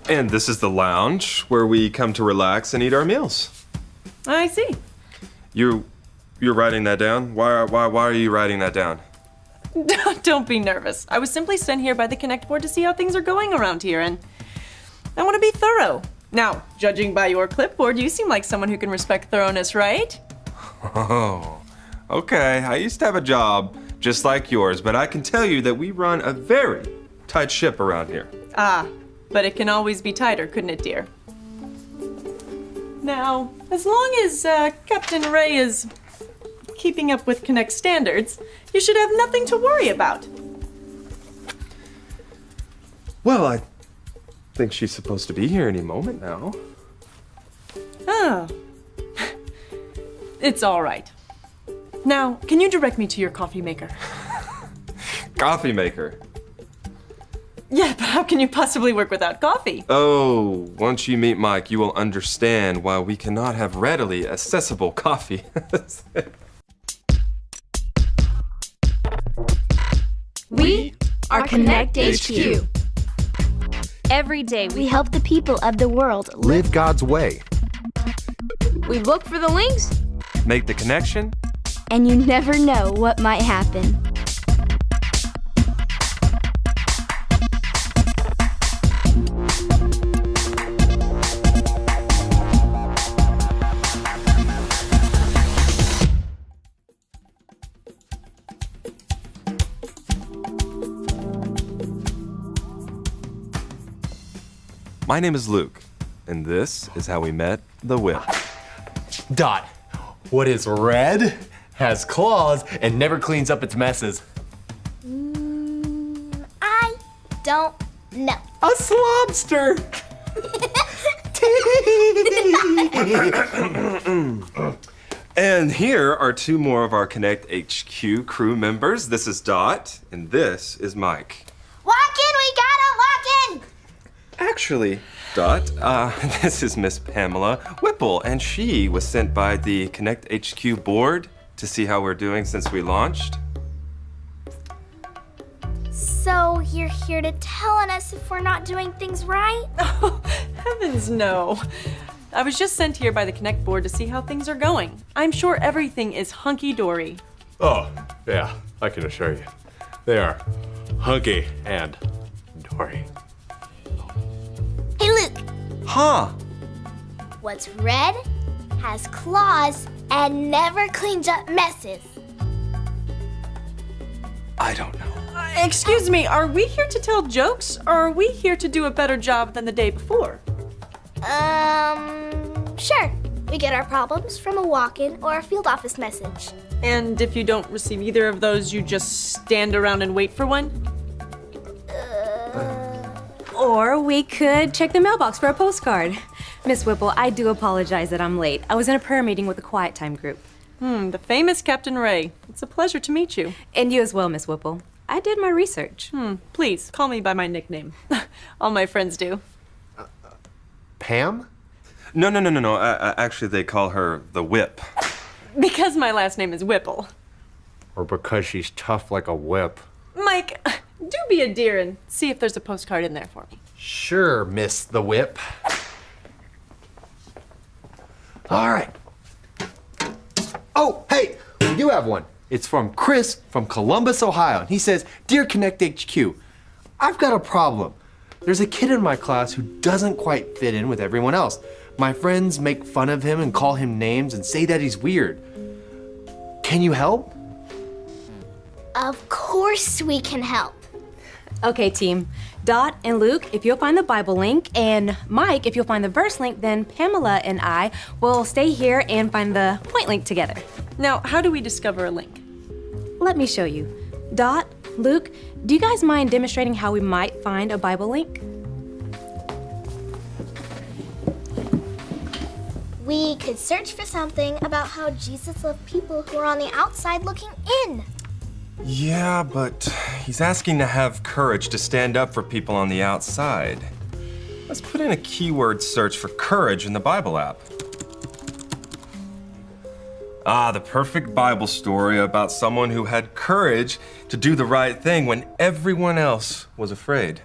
And this is the lounge where we come to relax and eat our meals. I see. You're writing that down? Why are you writing that down? Don't be nervous. I was simply sent here by the Konnect board to see how things are going around here, and I want to be thorough. Now, judging by your clipboard, you seem like someone who can respect thoroughness, right? Oh, okay. I used to have a job just like yours, but I can tell you that we run a very tight ship around here. Ah, but it can always be tighter, couldn't it, dear? Now, as long as Captain Ray is keeping up with Konnect standards, you should have nothing to worry about. Well, I think she's supposed to be here any moment now. Oh. It's all right. Now, can you direct me to your coffee maker? Coffee maker? Yeah, but how can you possibly work without coffee? Oh, once you meet Mike, you will understand why we cannot have readily accessible coffee. We are Konnect HQ. Every day We help the people of the world Live God's way. we look for the links. Make the connection. and you never know what might happen. My name is Luke, and this is how we met the Whip. Dot. What is red, has claws, and never cleans up its messes? I don't know. A slobster! And here are two more of our Konnect HQ crew members. This is Dot, and this is Mike. Walk in, we gotta walk in! Actually, Dot, this is Miss Pamela Whipple, and she was sent by the Konnect HQ board to see how we're doing since we launched. So you're here to tell on us if we're not doing things right? Oh, heavens no. I was just sent here by the Konnect board to see how things are going. I'm sure everything is hunky-dory. Oh, yeah, I can assure you. They are hunky and dory. Hey Luke, Huh? what's red, has claws, and never cleans up messes? I don't know. Excuse me, are we here to tell jokes, or are we here to do a better job than the day before? Sure. We get our problems from a walk-in or a field office message. And if you don't receive either of those, you just stand around and wait for one? Or we could check the mailbox for a postcard. Miss Whipple, I do apologize that I'm late. I was in a prayer meeting with the Quiet Time group. The famous Captain Ray. It's a pleasure to meet you. And you as well, Miss Whipple. I did my research. Please, call me by my nickname. All my friends do. Pam? No. Actually, they call her the Whip. Because my last name is Whipple. Or because she's tough like a whip? Mike, do be a dear and see if there's a postcard in there for me. Sure, Miss the Whip. All right. Oh, hey, we do have one. It's from Chris from Columbus, Ohio. And he says, Dear Konnect HQ, I've got a problem. There's a kid in my class who doesn't quite fit in with everyone else. My friends make fun of him and call him names and say that he's weird. Can you help? Of course we can help. Okay, team. Dot and Luke, if you'll find the Bible link, and Mike, if you'll find the verse link, then Pamela and I will stay here and find the point link together. Now, how do we discover a link? Let me show you. Dot, Luke, do you guys mind demonstrating how we might find a Bible link? We could search for something about how Jesus loved people who are on the outside looking in. Yeah, but he's asking to have courage to stand up for people on the outside. Let's put in a keyword search for courage in the Bible app. Ah, the perfect Bible story about someone who had courage to do the right thing when everyone else was afraid.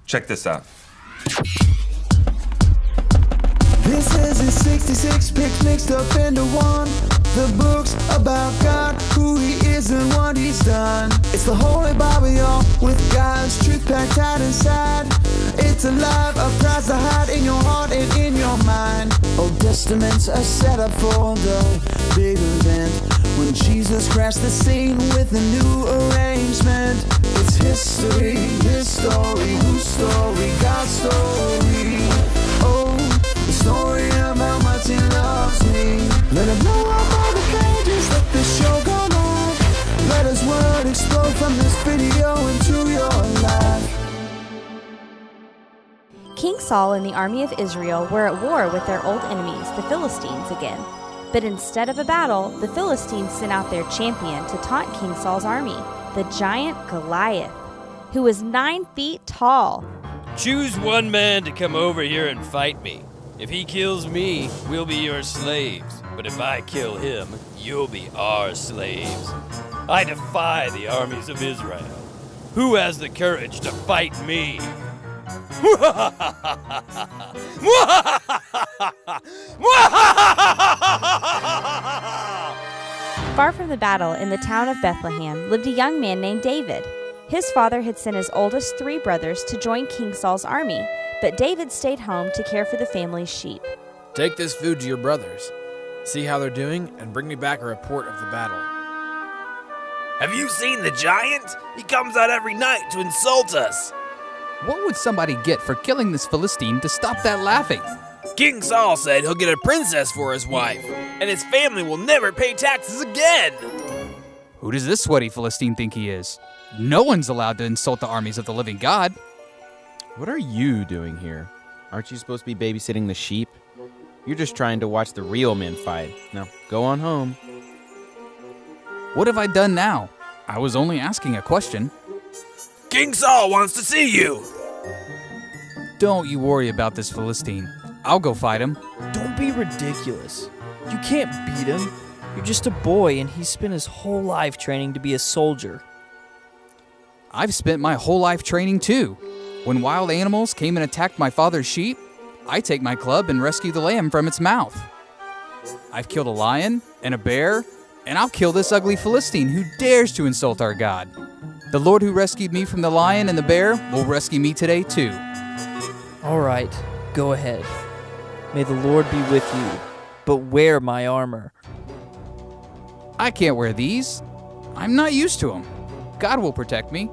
Check this out. This is his 66 picks mixed up into one. The book's about God, who he is and what he's done. It's the Holy Bible, y'all, with God's truth packed tight inside. It's alive, a prize to hide in your heart and in your mind. Old Testament's a setup for the big event, when Jesus crashed the scene with a new arrangement. It's history, his story, whose story, God's story. Oh, the story of how much he loves me. Let him blow up all the pages, let the show go live. Let his word explode from this video into your life. King Saul and the army of Israel were at war with their old enemies, the Philistines, again. But instead of a battle, the Philistines sent out their champion to taunt King Saul's army, the giant Goliath, who was 9 feet tall. Choose one man to come over here and fight me. If he kills me, we'll be your slaves. But if I kill him, you'll be our slaves. I defy the armies of Israel. Who has the courage to fight me? Far from the battle, in the town of Bethlehem, lived a young man named David. His father had sent his oldest 3 brothers to join King Saul's army, but David stayed home to care for the family's sheep. Take this food to your brothers. See how they're doing, and bring me back a report of the battle. Have you seen the giant? He comes out every night to insult us. What would somebody get for killing this Philistine to stop that laughing? King Saul said he'll get a princess for his wife, and his family will never pay taxes again. Who does this sweaty Philistine think he is? No one's allowed to insult the armies of the living God. What are you doing here? Aren't you supposed to be babysitting the sheep? You're just trying to watch the real men fight. Now, go on home. What have I done now? I was only asking a question. King Saul wants to see you. Don't you worry about this Philistine. I'll go fight him. Don't be ridiculous. You can't beat him. You're just a boy, and he's spent his whole life training to be a soldier. I've spent my whole life training too. When wild animals came and attacked my father's sheep, I take my club and rescue the lamb from its mouth. I've killed a lion and a bear, and I'll kill this ugly Philistine who dares to insult our God. The Lord who rescued me from the lion and the bear will rescue me today too. All right, go ahead. May the Lord be with you, but wear my armor. I can't wear these. I'm not used to them. God will protect me.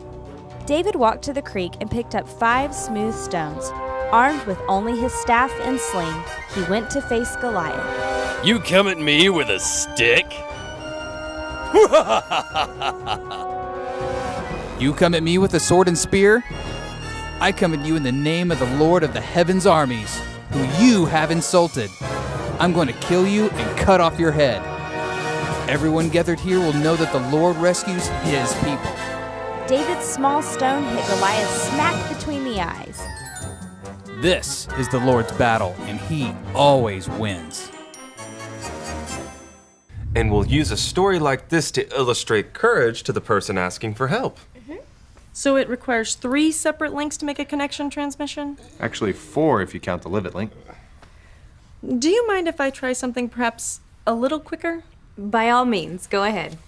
David walked to the creek and picked up 5 smooth stones. Armed with only his staff and sling, he went to face Goliath. You come at me with a stick? You come at me with a sword and spear? I come at you in the name of the Lord of the heavens' armies, who you have insulted. I'm going to kill you and cut off your head. Everyone gathered here will know that the Lord rescues his people. David's small stone hit Goliath smack between the eyes. This is the Lord's battle, and he always wins. And we'll use a story like this to illustrate courage to the person asking for help. So it requires 3 separate links to make a connection transmission? Actually, 4 if you count the Live It link. Do you mind if I try something perhaps a little quicker? By all means, go ahead.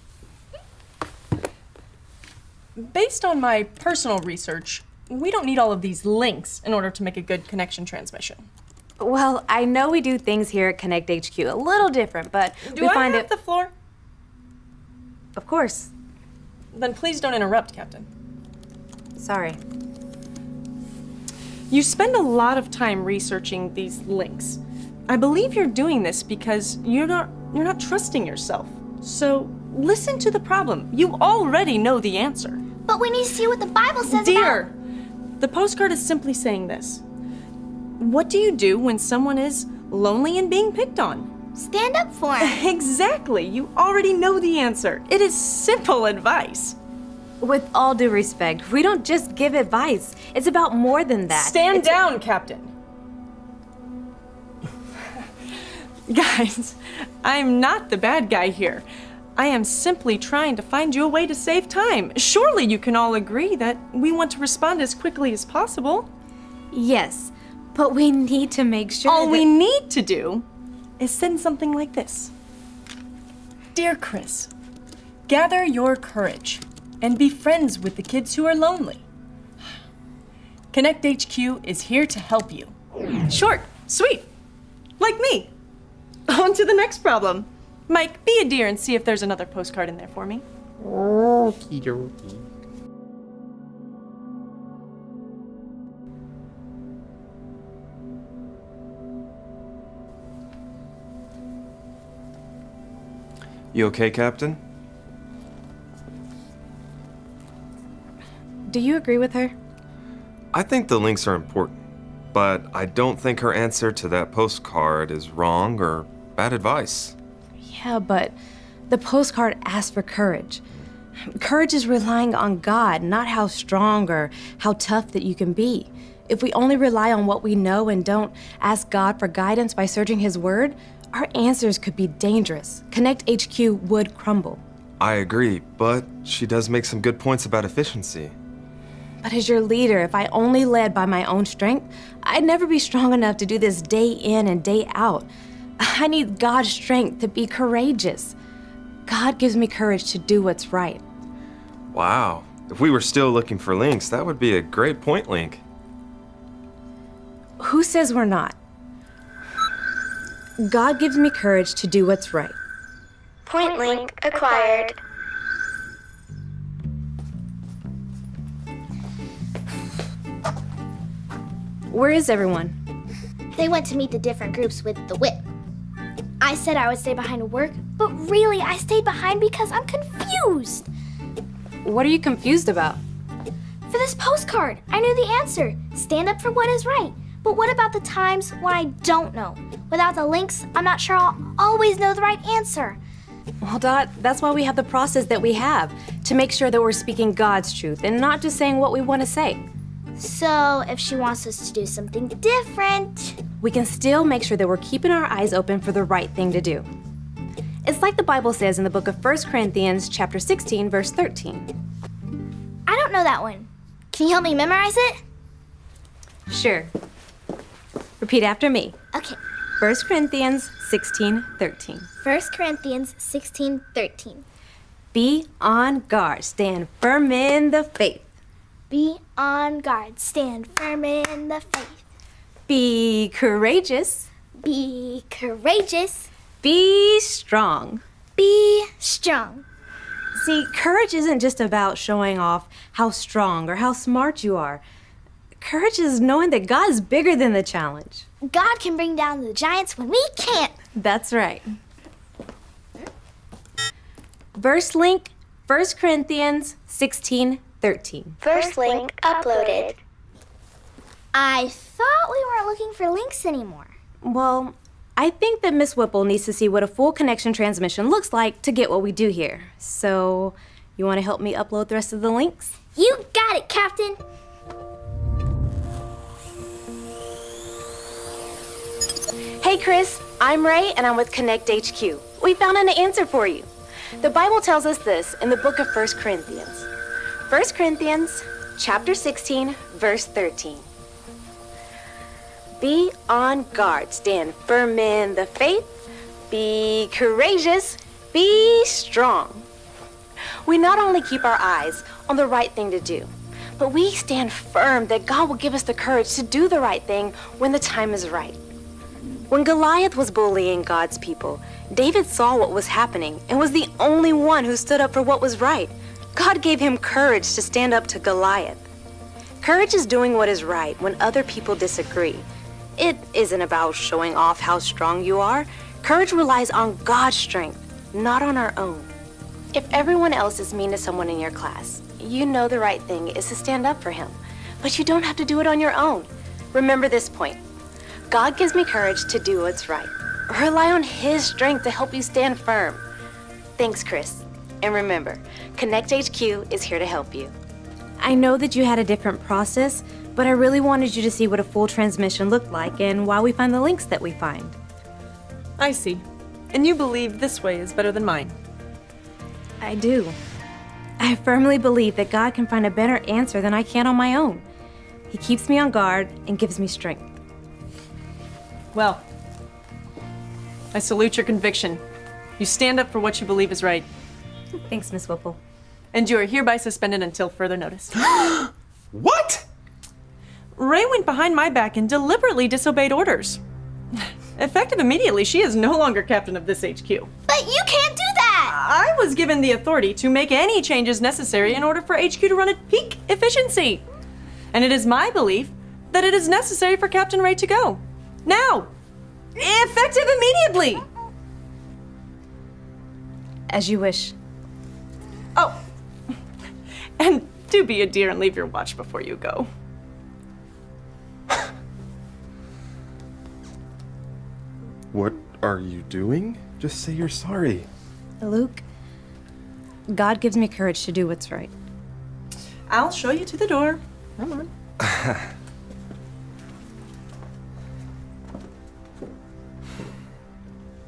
Based on my personal research, we don't need all of these links in order to make a good connection transmission. Well, I know we do things here at Konnect HQ a little different, but Do I have the floor? Of course. Then please don't interrupt, Captain. Sorry. You spend a lot of time researching these links. I believe you're doing this because you're not trusting yourself. So listen to the problem. You already know the answer. But we need to see what the Bible says Dear, the postcard is simply saying this. What do you do when someone is lonely and being picked on? Stand up for him. Exactly. You already know the answer. It is simple advice. With all due respect, we don't just give advice. It's about more than that. Stand down, Captain. Guys, I'm not the bad guy here. I am simply trying to find you a way to save time. Surely you can all agree that we want to respond as quickly as possible. Yes, But we need to make sure All that... we need to do is send something like this. Dear Chris, gather your courage and be friends with the kids who are lonely. Konnect HQ is here to help you. Short, sweet, like me. On to the next problem. Mike, be a dear and see if there's another postcard in there for me. Okie dokie. You okay, Captain? Do you agree with her? I think the links are important, but I don't think her answer to that postcard is wrong or bad advice. Yeah, but the postcard asks for courage. Courage is relying on God, not how strong or how tough that you can be. If we only rely on what we know and don't ask God for guidance by searching His Word, our answers could be dangerous. Konnect HQ would crumble. I agree, but she does make some good points about efficiency. But as your leader, if I only led by my own strength, I'd never be strong enough to do this day in and day out. I need God's strength to be courageous. God gives me courage to do what's right. Wow. If we were still looking for links, that would be a great point link. Who says we're not? God gives me courage to do what's right. Point link acquired. Where is everyone? They went to meet the different groups with the whip. I said I would stay behind to work, but really I stayed behind because I'm confused. What are you confused about? For this postcard, I knew the answer. Stand up for what is right. But what about the times when I don't know? Without the links, I'm not sure I'll always know the right answer. Well, Dot, that's why we have the process that we have, to make sure that we're speaking God's truth and not just saying what we want to say. So, if she wants us to do something different, we can still make sure that we're keeping our eyes open for the right thing to do. It's like the Bible says in the book of 1 Corinthians chapter 16, verse 13. I don't know that one. Can you help me memorize it? Sure. Repeat after me. Okay. 1 Corinthians 16, 13. 1 Corinthians 16, 13. Be on guard. Stand firm in the faith. Be on guard. Stand firm in the faith. Be courageous. Be courageous. Be strong. Be strong. See, courage isn't just about showing off how strong or how smart you are. Courage is knowing that God is bigger than the challenge. God can bring down the giants when we can't. That's right. Verse link, 1 Corinthians 16, 13. Verse link uploaded. I thought we weren't looking for links anymore. Well, I think that Miss Whipple needs to see what a full connection transmission looks like to get what we do here. So, you want to help me upload the rest of the links? You got it, Captain. Hey Chris, I'm Ray and I'm with Konnect HQ. We found an answer for you. The Bible tells us this in the book of 1 Corinthians. 1 Corinthians chapter 16, verse 13. Be on guard, stand firm in the faith, be courageous, be strong. We not only keep our eyes on the right thing to do, but we stand firm that God will give us the courage to do the right thing when the time is right. When Goliath was bullying God's people, David saw what was happening and was the only one who stood up for what was right. God gave him courage to stand up to Goliath. Courage is doing what is right when other people disagree. It isn't about showing off how strong you are. Courage relies on God's strength, not on our own. If everyone else is mean to someone in your class, you know the right thing is to stand up for him. But you don't have to do it on your own. Remember this point. God gives me courage to do what's right. Rely on His strength to help you stand firm. Thanks, Chris. And remember, Konnect HQ is here to help you. I know that you had a different process, but I really wanted you to see what a full transmission looked like and why we find the links that we find. I see. And you believe this way is better than mine. I do. I firmly believe that God can find a better answer than I can on my own. He keeps me on guard and gives me strength. Well, I salute your conviction. You stand up for what you believe is right. Thanks, Miss Whipple. And you are hereby suspended until further notice. What? Ray went behind my back and deliberately disobeyed orders. Effective immediately, she is no longer captain of this HQ. But you can't do that! I was given the authority to make any changes necessary in order for HQ to run at peak efficiency. And it is my belief that it is necessary for Captain Ray to go. Now! Effective immediately! As you wish. Oh, and do be a dear and leave your watch before you go. What are you doing? Just say you're sorry. Luke, God gives me courage to do what's right. I'll show you to the door. Come on.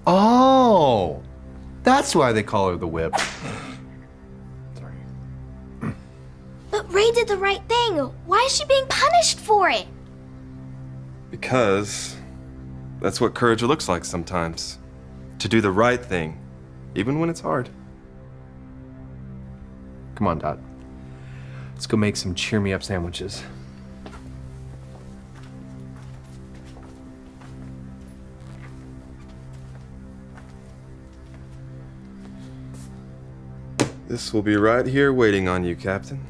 Oh, that's why they call her the whip. But Ray did the right thing. Why is she being punished for it? Because that's what courage looks like sometimes. To do the right thing, even when it's hard. Come on, Dot. Let's go make some cheer me up sandwiches. This will be right here waiting on you, Captain.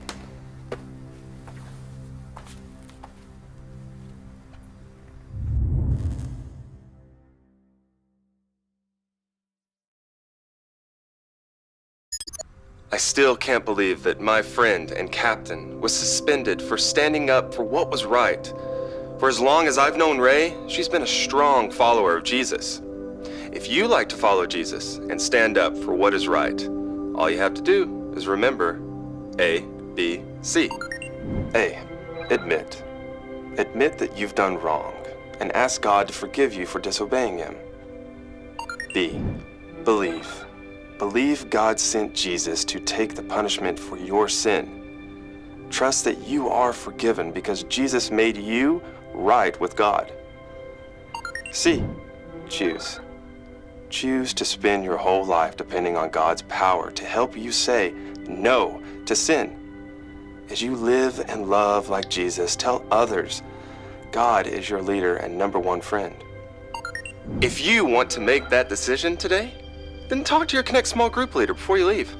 I still can't believe that my friend and captain was suspended for standing up for what was right. For as long as I've known Ray, she's been a strong follower of Jesus. If you like to follow Jesus and stand up for what is right, all you have to do is remember A, B, C. A, admit. Admit that you've done wrong and ask God to forgive you for disobeying him. B, believe. Believe God sent Jesus to take the punishment for your sin. Trust that you are forgiven because Jesus made you right with God. C, choose. Choose to spend your whole life depending on God's power to help you say no to sin. As you live and love like Jesus, tell others God is your leader and number one friend. If you want to make that decision today, then talk to your Konnect small group leader before you leave.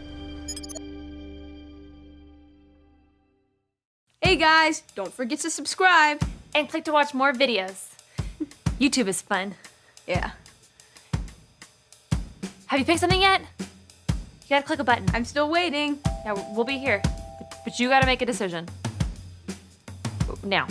Hey guys, don't forget to subscribe. And click to watch more videos. YouTube is fun. Yeah. Have you picked something yet? You gotta click a button. I'm still waiting. Yeah, we'll be here. But you gotta make a decision. Now.